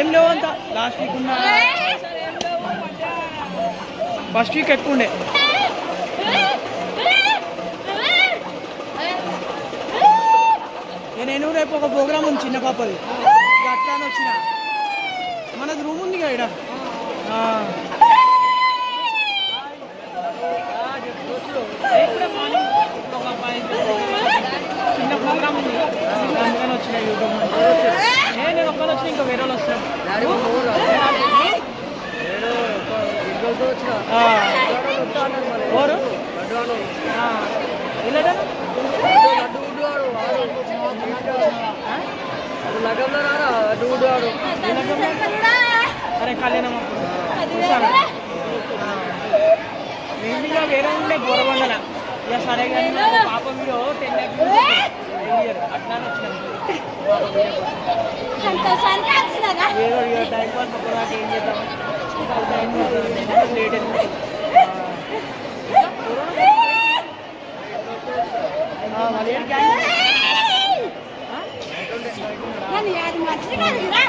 ఏం లేవు అంత లాస్ట్ వీక్ ఉన్న ఫస్ట్ వీక్ ఎక్కువ ఉండే నేను రేపు ఒక ప్రోగ్రామ్ ఉంది చిన్న పాపది అట్లా వచ్చిన మనది రూమ్ ఉంది కదా ఇక్కడ చిన్న ప్రోగ్రామ్ ఉంది అందుకని వచ్చిన యూట్యూబ్ నేను ఒక్కరు వచ్చిన ఇంకా వేరే వాళ్ళు వస్తాను ఎవరు అరే కళ్యాణం మేమిగా వేరే ఉండే గోరబండల ఇక సరే కానీ పాప వీడియో 10 lakhs అట్లానే వచ్చినాం ఏదో టైం పాస్ ఒక్కదాకా ఏం చేద్దాం లేట్ అది మర్చిపోయింది